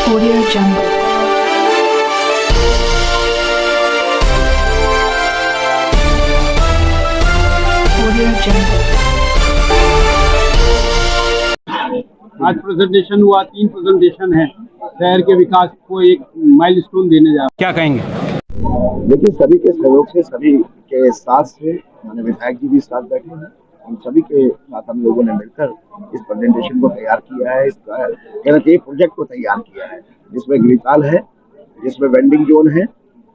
Audio Jungle. Audio Jungle. आज presentation हुआ, 3 presentation है। शहर के विकास को एक माइलस्टोन देने जा रहा है। क्या कहेंगे? देखिए, सभी के सहयोग से, सभी के साथ से, माननीय विधायक जी भी साथ बैठे हैं। हम सभी के साथ हम लोगों ने मिलकर इस प्रेजेंटेशन को तैयार किया है, इसका प्रोजेक्ट को तैयार किया है, जिसमें गृहकाल है, जिसमें वेंडिंग जोन है,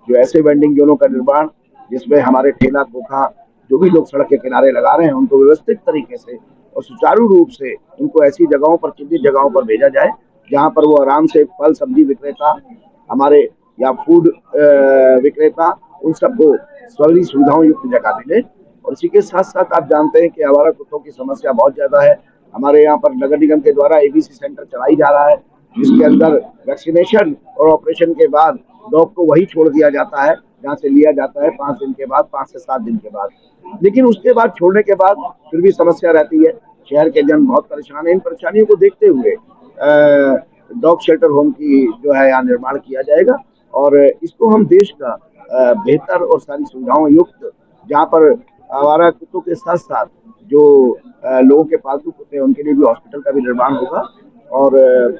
जो ऐसे वेंडिंग जोनों का निर्माण जिसमें हमारे ठेला खोखा जो भी लोग सड़क के किनारे लगा रहे हैं उनको व्यवस्थित तरीके से और सुचारू रूप से उनको ऐसी जगहों पर, चिन्हित जगहों पर भेजा जाए जहां पर वो आराम से फल सब्जी विक्रेता हमारे या फूड विक्रेता उन सबको सभी सुविधाओं युक्त जगह मिले। और इसी के साथ साथ आप जानते हैं कि आवारा कुत्तों की समस्या बहुत ज्यादा है। हमारे यहाँ पर नगर निगम के द्वारा एबीसी सेंटर चलाई जा रहा है, जिसके अंदर वैक्सीनेशन और ऑपरेशन के बाद डॉग को वही छोड़ दिया जाता है जहाँ से लिया जाता है 5 दिन के बाद, 5 से 7 दिन के बाद। लेकिन उसके बाद छोड़ने के बाद फिर भी समस्या रहती है। शहर के जन बहुत परेशान है। इन परेशानियों को देखते हुए डॉग शेल्टर होम की जो है यहाँ निर्माण किया जाएगा और इसको हम देश का बेहतर और सारी सुविधाओं युक्त, जहाँ पर आवारा कुत्तों के साथ साथ जो लोगों के पालतू कुत्ते हैं उनके लिए भी हॉस्पिटल का भी निर्माण होगा और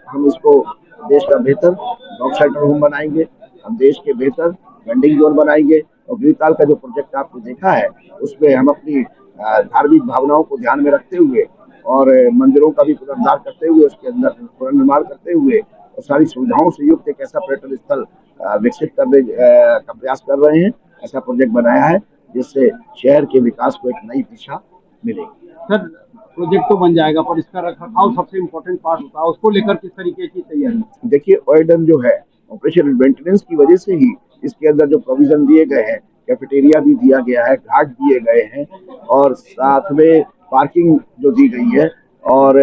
हम इसको देश का बेहतर डॉग शेल्टर होम बनाएंगे, हम देश के बेहतर वेंडिंग जोन बनाएंगे। और गृहकाल का जो प्रोजेक्ट आपने देखा है उसमें हम अपनी धार्मिक भावनाओं को ध्यान में रखते हुए और मंदिरों का भी पुनरुद्धार करते हुए, उसके अंदर पुनर्निर्माण करते हुए और सारी सुविधाओं से युक्त एक ऐसा पर्यटन स्थल विकसित करने का प्रयास कर रहे हैं। ऐसा प्रोजेक्ट बनाया है जिससे शहर के विकास को एक नई दिशा मिलेगी। सर, प्रोजेक्ट तो बन जाएगा पर इसका रखरखाव सबसे इम्पोर्टेंट पार्ट होता है, उसको लेकर किस तरीके की तैयारी? देखिए, ओएडम जो है ऑपरेशन एंड मेंटेनेंस की वजह से ही इसके अंदर जो प्रोविजन दिए गए हैं, कैफेटेरिया भी दिया गया है, घाट दिए गए हैं और साथ में पार्किंग जो दी गई है और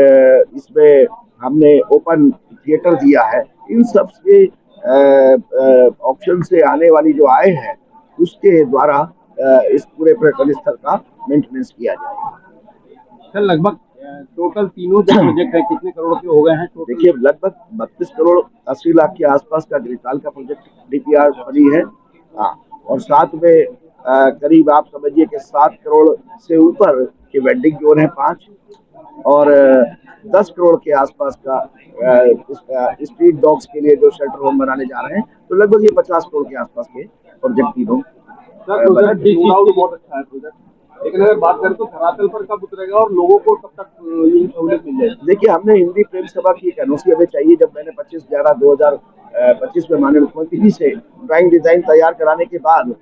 इसमें हमने ओपन थिएटर दिया है। इन सब से ऑप्शन से आने वाली जो आय है उसके द्वारा इस पूरे पर्यटन स्थल का मेंटेनेंस किया जाएगा। सर, लगभग टोटल तीनों जो प्रोजेक्ट है कितने करोड़ के हो गए हैं? देखिए, लगभग 32 करोड़ 80 लाख के आसपास का गृहकाल का प्रोजेक्ट डीपीआर बनी है। और साथ में करीब आप समझिए कि 7 करोड़ से ऊपर के वेंडिंग जोन है 5 और 10 करोड़ के आसपास का स्ट्रीट डॉग्स के लिए जो शेल्टर होम बनाने जा रहे हैं। तो लगभग ये 50 करोड़ के आसपास के प्रोजेक्ट तीनों। बहुत अच्छा है प्रोजेक्ट, लेकिन अगर बात करें तो धरातल पर कब उतरेगा और लोगों को कब तक ये सहूलियत मिल जाएगी? देखिए, हमने हिंदी प्रेम सभा की एक एनओसी हमें चाहिए। जब मैंने 25/11/2025 में माननीय मुख्यमंत्री जी से ड्राइंग डिजाइन तैयार कराने के बाद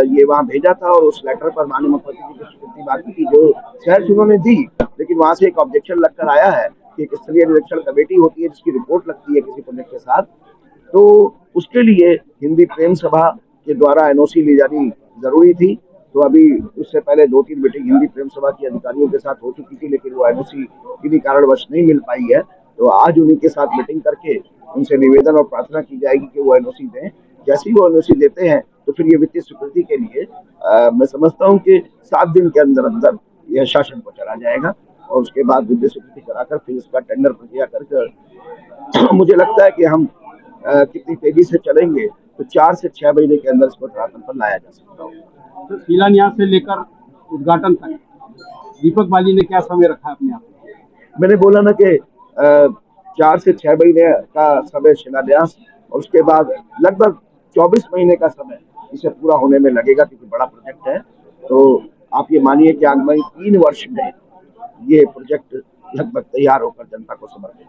ये वहाँ भेजा था और उस लेटर पर माननीय मुख्यमंत्री जी की स्वीकृति बाकी थी जो शहर उन्होंने दी, लेकिन वहाँ से एक ऑब्जेक्शन लगकर आया है कि एक स्तरीय निरीक्षण कमेटी होती है जिसकी रिपोर्ट लगती है किसी प्रोजेक्ट के साथ, तो उसके लिए हिंदी प्रेम सभा के द्वारा एनओसी ली जानी जरूरी थी। तो अभी उससे पहले 2-3 मीटिंग हिंदी प्रेम सभा के अधिकारियों के साथ हो चुकी थी, लेकिन वो एनओसी किसी कारणवश नहीं मिल पाई है। तो आज उन्हीं के साथ मीटिंग करके उनसे निवेदन और प्रार्थना की जाएगी कि वो एनओसी दें। जैसे ही वो एनओसी देते हैं तो फिर ये वित्तीय स्वीकृति के लिए मैं समझता हूँ कि 7 दिन के अंदर अंदर यह शासन को चला जाएगा और उसके बाद वित्तीय स्वीकृति कराकर फिर इसका टेंडर प्रक्रिया कर मुझे लगता है कि हम कितनी तेजी से चलेंगे तो 4 से 6 महीने के अंदर इसको धरातल पर लाया जा सकता है। तो शिलान्यास से लेकर उद्घाटन तक दीपक बाली ने क्या समय रखा है अपने आप? मैंने बोला ना कि 4 से 6 महीने का समय शिलान्यास और उसके बाद लगभग 24 महीने का समय इसे पूरा होने में लगेगा, क्योंकि बड़ा प्रोजेक्ट है। तो आप ये मानिए कि आगामी 3 वर्ष में ये प्रोजेक्ट लगभग तैयार होकर जनता को समर्पित